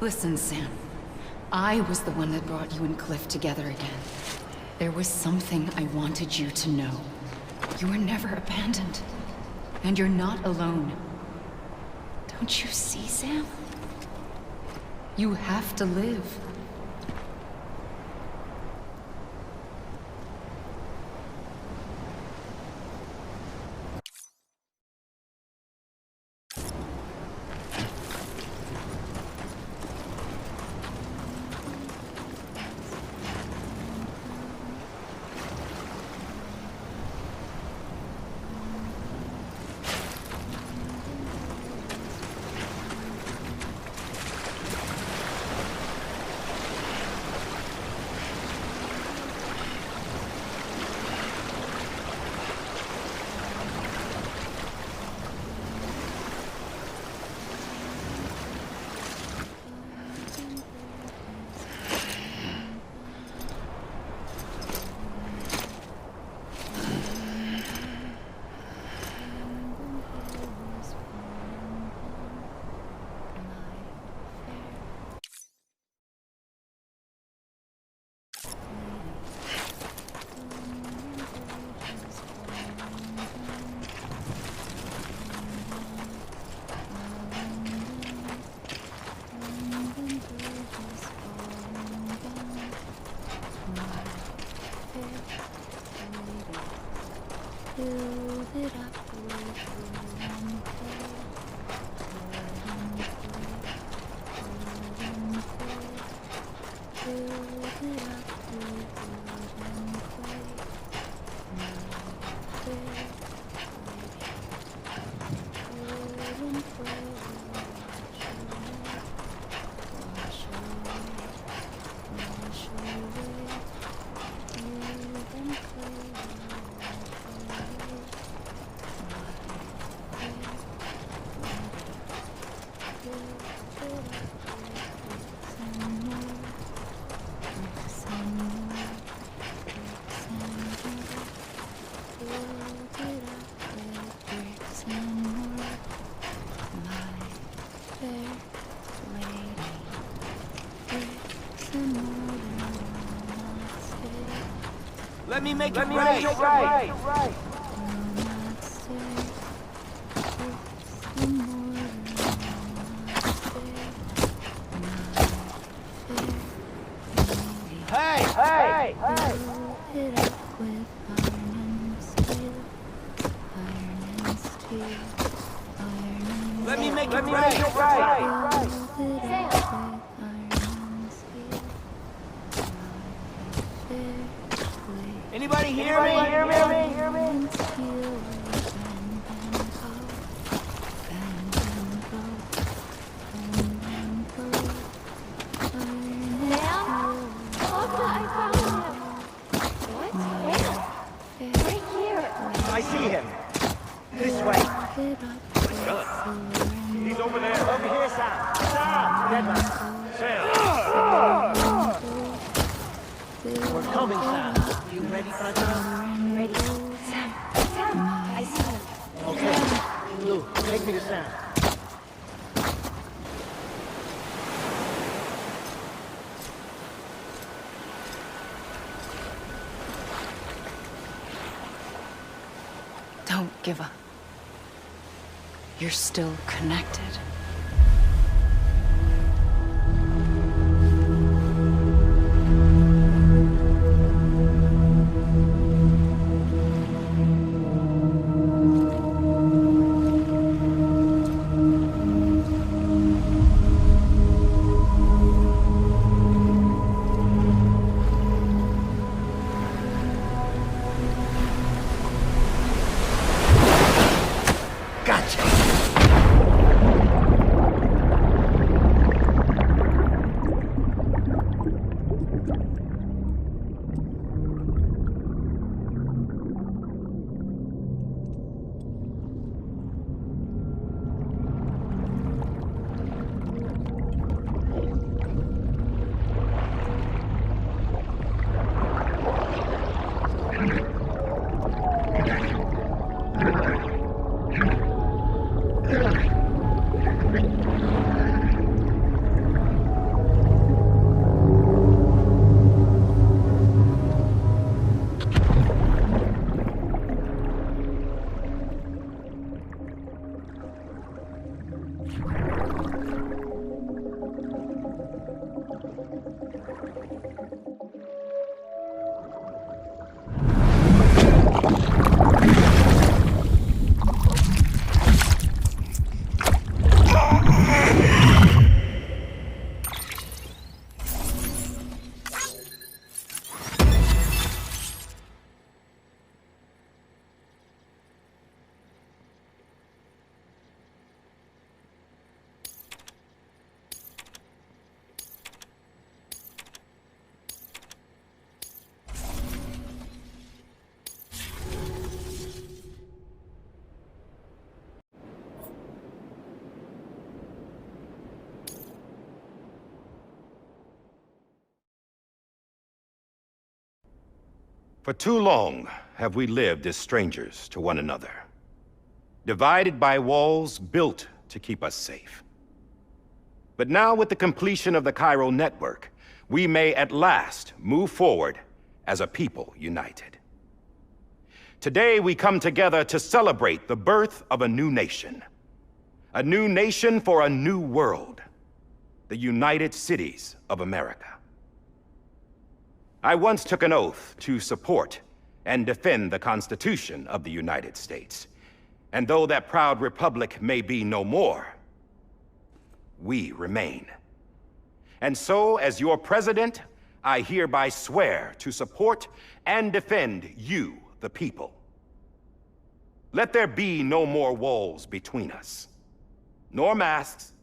Listen, Sam. I was the one that brought you and Cliff together again. There was something I wanted you to know. You were never abandoned. And you're not alone. Don't you see, Sam? You have to live. Let me make it right. Hey! Let me make it right. Anybody hear me? I see him. This way. He's over there. Over here, Sam. Sam! Deadman. Sam. We're coming, Sam. You ready for a jump? Ready. Sam, I see him. Okay. Lou, take me to Sam. Don't give up. You're still connected. Gotcha! For too long have we lived as strangers to one another, divided by walls built to keep us safe. But now, with the completion of the Cairo network, we may at last move forward as a people united. Today, we come together to celebrate the birth of a new nation. A new nation for a new world. The United Cities of America. I once took an oath to support and defend the Constitution of the United States. And though that proud republic may be no more, we remain. And so, as your president, I hereby swear to support and defend you, the people. Let there be no more walls between us, nor masks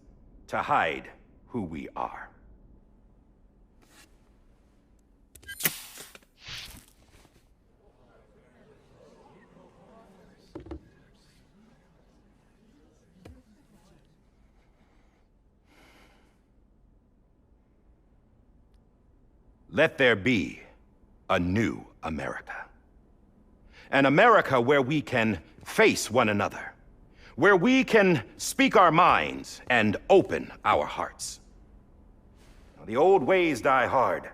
to hide who we are. Let there be a new America. An America where we can face one another, where we can speak our minds and open our hearts. The old ways die hard,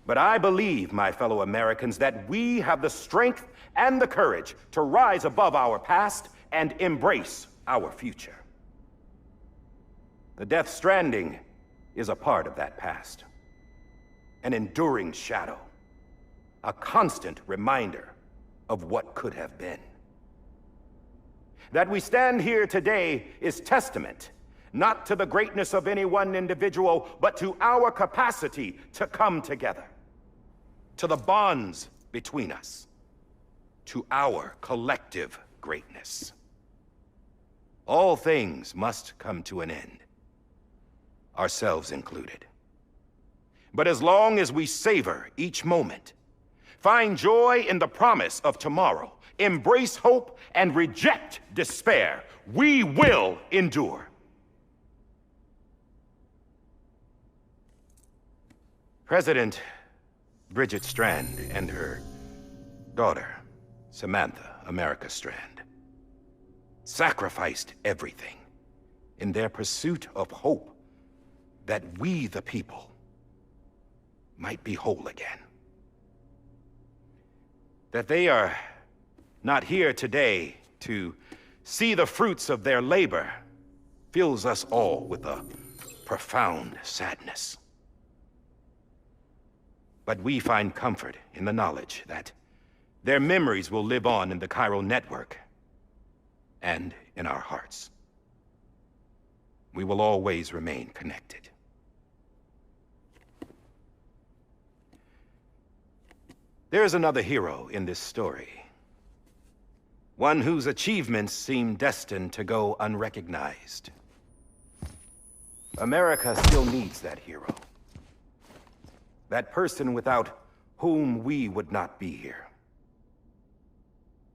but I believe, my fellow Americans, that we have the strength and the courage to rise above our past and embrace our future. The Death Stranding is a part of that past. An enduring shadow, a constant reminder of what could have been. That we stand here today is testament, not to the greatness of any one individual, but to our capacity to come together, to the bonds between us, to our collective greatness. All things must come to an end, ourselves included. But as long as we savor each moment, find joy in the promise of tomorrow, embrace hope, and reject despair, we will endure. President Bridget Strand and her daughter, Samantha America Strand, sacrificed everything in their pursuit of hope that we, the people, might be whole again. That they are not here today to see the fruits of their labor fills us all with a profound sadness. But we find comfort in the knowledge that their memories will live on in the Cairo network and in our hearts. We will always remain connected. There is another hero in this story. One whose achievements seem destined to go unrecognized. America still needs that hero. That person without whom we would not be here.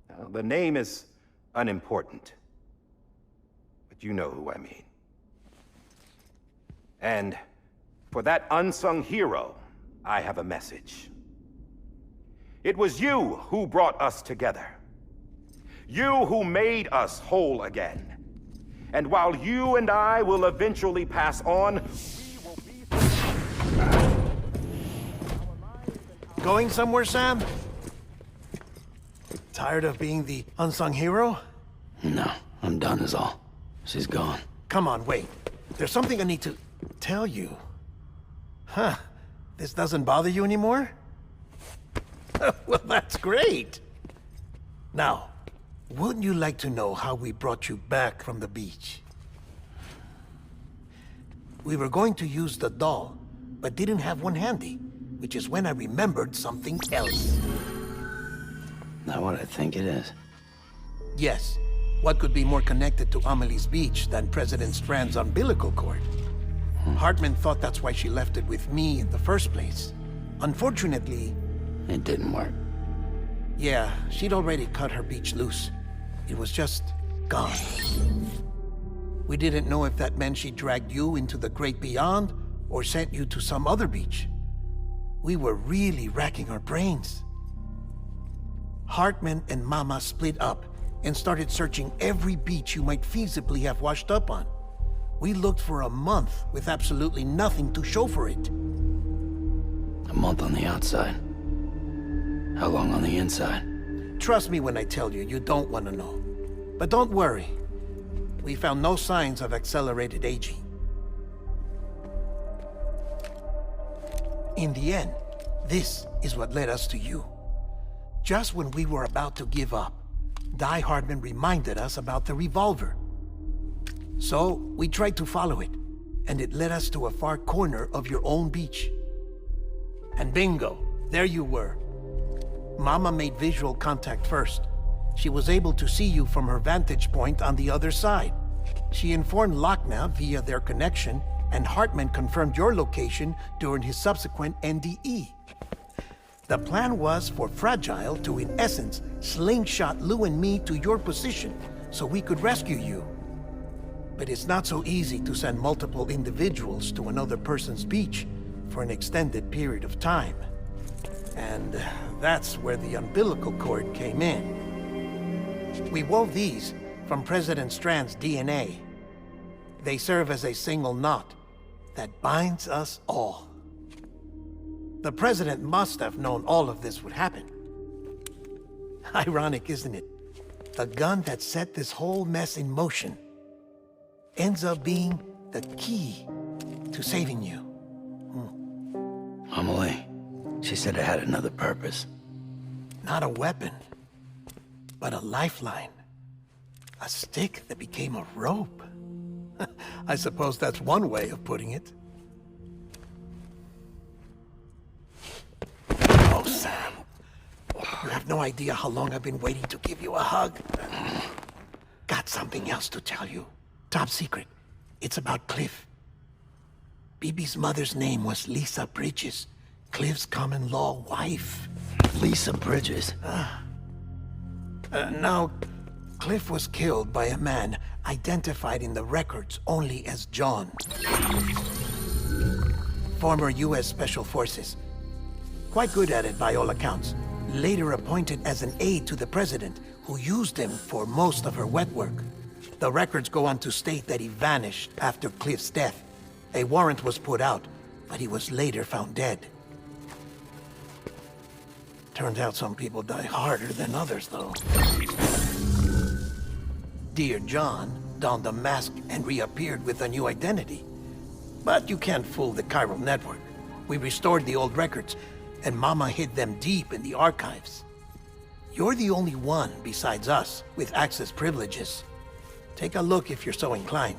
Now, the name is unimportant, but you know who I mean. And for that unsung hero, I have a message. It was you who brought us together. You who made us whole again. And while you and I will eventually pass on, we will be... Going somewhere, Sam? Tired of being the unsung hero? No, I'm done is all. She's gone. Come on, wait. There's something I need to tell you. Huh. This doesn't bother you anymore? Well, that's great. Now, wouldn't you like to know how we brought you back from the beach? We were going to use the doll, but didn't have one handy, which is when I remembered something else. Not what I think it is. Yes. What could be more connected to Amelie's beach than President Strand's umbilical cord? Hartman thought that's why she left it with me in the first place. Unfortunately... It didn't work. Yeah, she'd already cut her beach loose. It was just gone. We didn't know if that meant she dragged you into the great beyond or sent you to some other beach. We were really racking our brains. Hartman and Mama split up and started searching every beach you might feasibly have washed up on. We looked for a month with absolutely nothing to show for it. A month on the outside. How long on the inside? Trust me when I tell you, you don't want to know. But don't worry. We found no signs of accelerated aging. In the end, this is what led us to you. Just when we were about to give up, Die Hardman reminded us about the revolver. So, we tried to follow it, and it led us to a far corner of your own beach. And bingo, there you were. Mama made visual contact first. She was able to see you from her vantage point on the other side. She informed Lochna via their connection, and Hartman confirmed your location during his subsequent NDE. The plan was for Fragile to, in essence, slingshot Lou and me to your position so we could rescue you. But it's not so easy to send multiple individuals to another person's beach for an extended period of time. And that's where the umbilical cord came in. We wove these from President Strand's DNA. They serve as a single knot that binds us all. The President must have known all of this would happen. Ironic, isn't it? The gun that set this whole mess in motion ends up being the key to saving you. Amelie, she said it had another purpose. Not a weapon, but a lifeline. A stick that became a rope. I suppose that's one way of putting it. Oh, Sam. You have no idea how long I've been waiting to give you a hug. Got something else to tell you. Top secret. It's about Cliff. Bibi's mother's name was Lisa Bridges, Cliff's common-law wife. Lisa Bridges? Now, Cliff was killed by a man identified in the records only as John. Former U.S. Special Forces. Quite good at it by all accounts. Later appointed as an aide to the president, who used him for most of her wet work. The records go on to state that he vanished after Cliff's death. A warrant was put out, but he was later found dead. Turns out some people die harder than others, though. Dear John donned a mask and reappeared with a new identity. But you can't fool the chiral network. We restored the old records, and Mama hid them deep in the archives. You're the only one besides us with access privileges. Take a look if you're so inclined.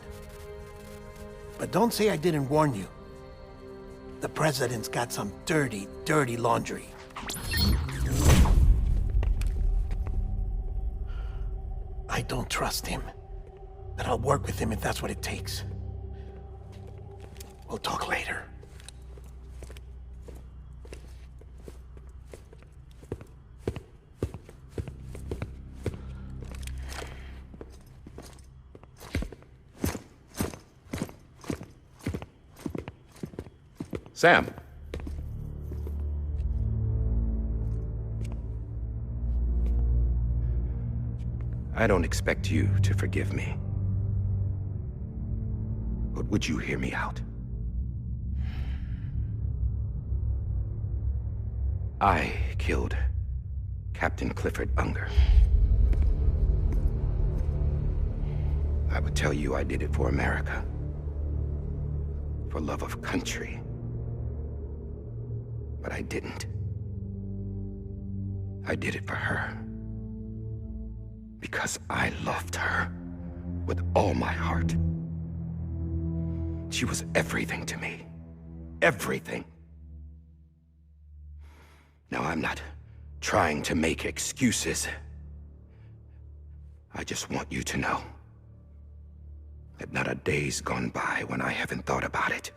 But don't say I didn't warn you. The president's got some dirty, dirty laundry. I don't trust him, but I'll work with him if that's what it takes. We'll talk later. Sam. I don't expect you to forgive me. But would you hear me out? I killed Captain Clifford Unger. I would tell you I did it for America. For love of country. But I didn't. I did it for her. Because I loved her with all my heart. She was everything to me. Everything. Now, I'm not trying to make excuses. I just want you to know that not a day's gone by when I haven't thought about it.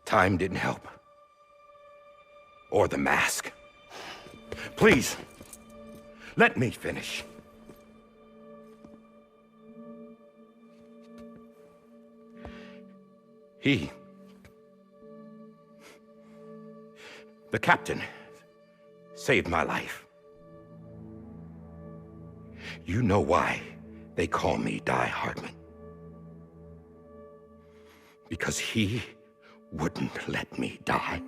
Time didn't help. Or the mask. Please, let me finish. The captain saved my life. You know why they call me Die Hardman? Because he wouldn't let me die.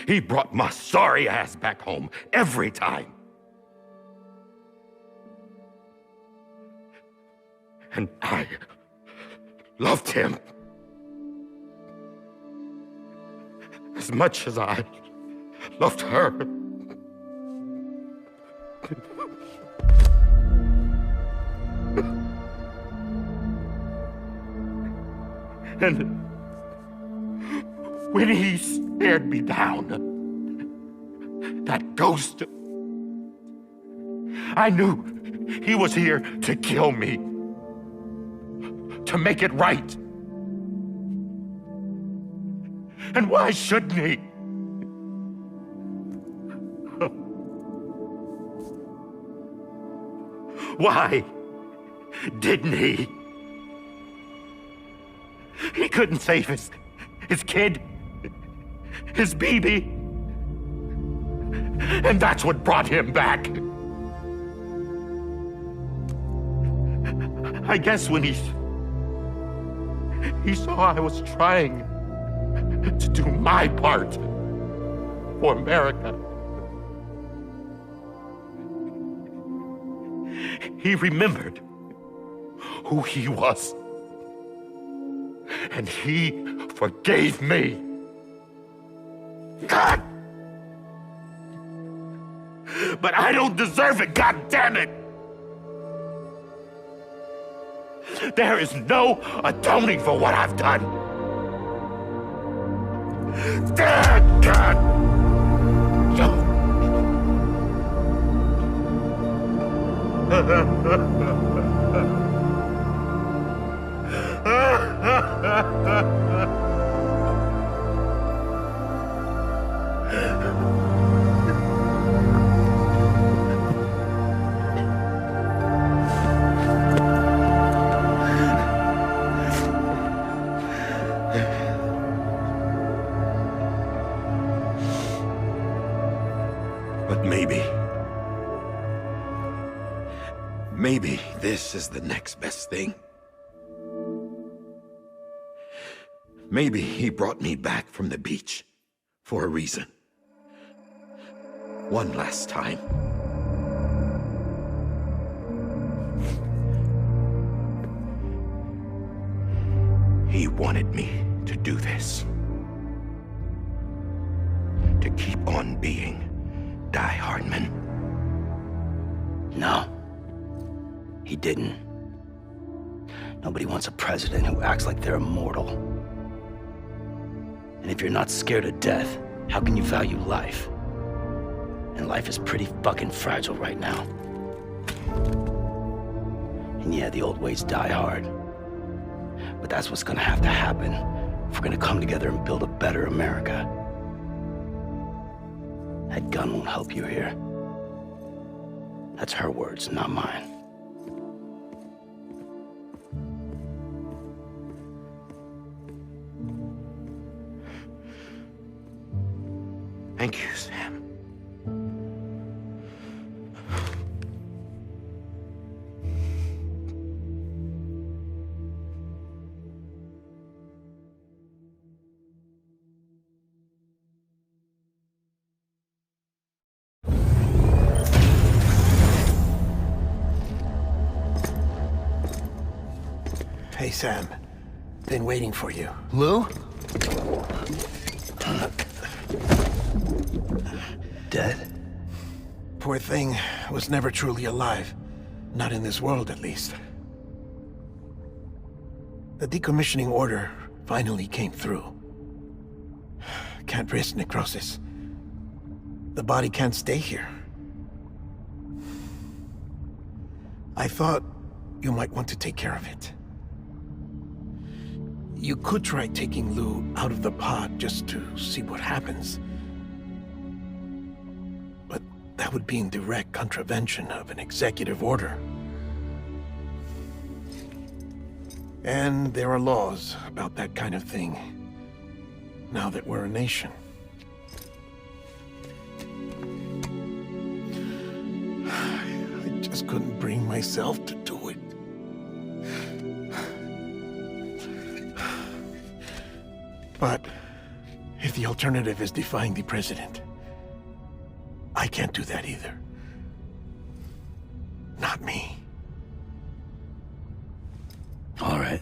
He brought my sorry ass back home every time. And I loved him as much as I loved her. And when he stared me down, that ghost, I knew he was here to kill me, to make it right. And why shouldn't he? Why didn't he? He couldn't save his kid, his baby. And that's what brought him back. I guess when he saw I was trying to do my part for America, he remembered who he was. And he forgave me. God! But I don't deserve it, God damn it! There is no atoning for what I've done. God! But maybe this is the next best thing. Maybe he brought me back from the beach for a reason. One last time. He wanted me to do this. To keep on being Die Hardman. No, he didn't. Nobody wants a president who acts like they're immortal. And if you're not scared of death, how can you value life? And life is pretty fucking fragile right now. And yeah, the old ways die hard. But that's what's gonna have to happen if we're gonna come together and build a better America. That gun won't help you here. That's her words, not mine. Thank you, Sam. Hey, Sam. Been waiting for you. Lou? Dead? Poor thing was never truly alive. Not in this world, at least. The decommissioning order finally came through. Can't risk necrosis. The body can't stay here. I thought you might want to take care of it. You could try taking Lou out of the pod just to see what happens. But that would be in direct contravention of an executive order. And there are laws about that kind of thing, now that we're a nation. just couldn't bring myself to do it. But if the alternative is defying the president, I can't do that either. Not me. All right.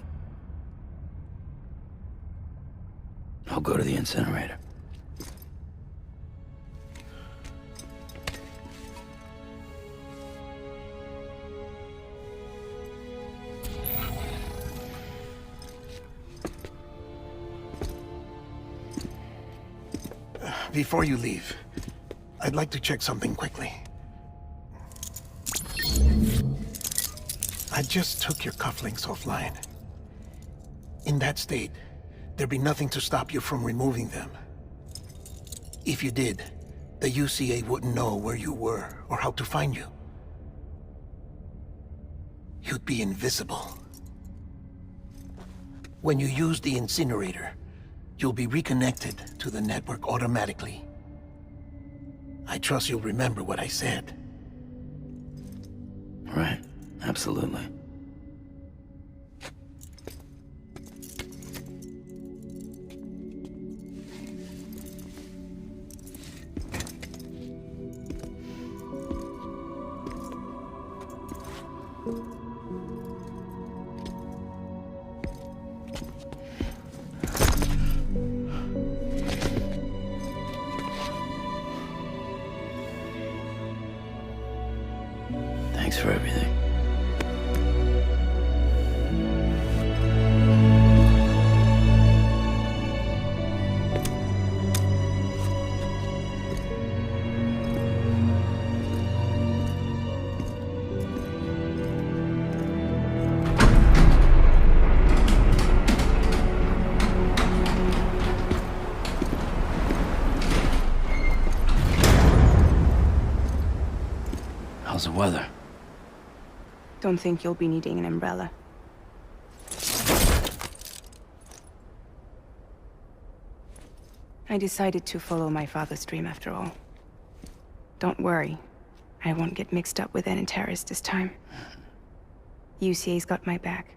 I'll go to the incinerator. Before you leave, I'd like to check something quickly. I just took your cufflinks offline. In that state, there'd be nothing to stop you from removing them. If you did, the UCA wouldn't know where you were or how to find you. You'd be invisible. When you use the incinerator, you'll be reconnected to the network automatically. I trust you'll remember what I said. Right. Absolutely. Thanks for everything. How's the weather? Don't think you'll be needing an umbrella. I decided to follow my father's dream after all. Don't worry, I won't get mixed up with any terrorists this time. UCA's got my back.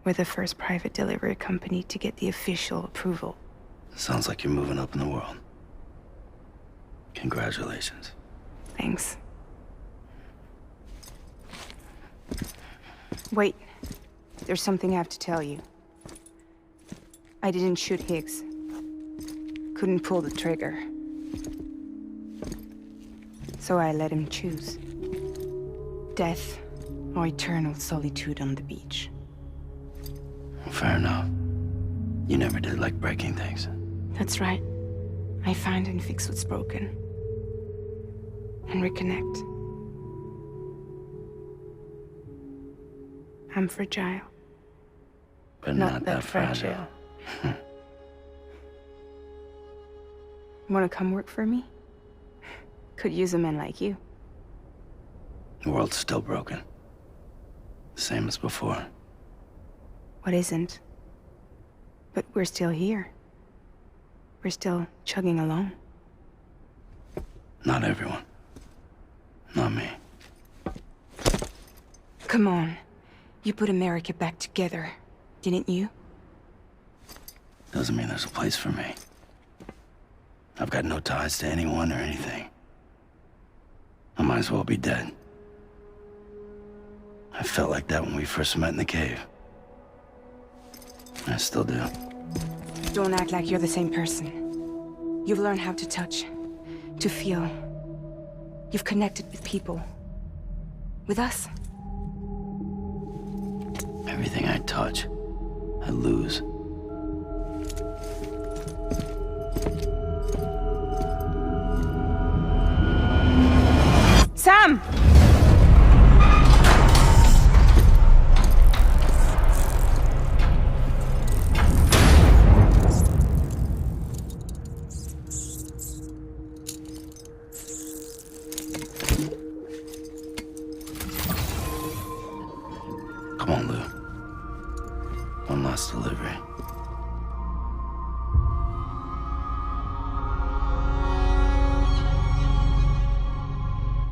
We're the first private delivery company to get the official approval. Sounds like you're moving up in the world. Congratulations. Thanks. Wait. There's something I have to tell you. I didn't shoot Higgs. Couldn't pull the trigger. So I let him choose. Death or eternal solitude on the beach. Fair enough. You never did like breaking things. That's right. I find and fix what's broken. And reconnect. I'm fragile. But not that fragile. Wanna come work for me? Could use a man like you. The world's still broken. Same as before. What isn't? But we're still here. We're still chugging along. Not everyone. Not me. Come on. You put America back together, didn't you? Doesn't mean there's a place for me. I've got no ties to anyone or anything. I might as well be dead. I felt like that when we first met in the cave. I still do. Don't act like you're the same person. You've learned how to touch, to feel. You've connected with people. With us. Everything I touch, I lose. Sam! Come on, Lou. One last delivery.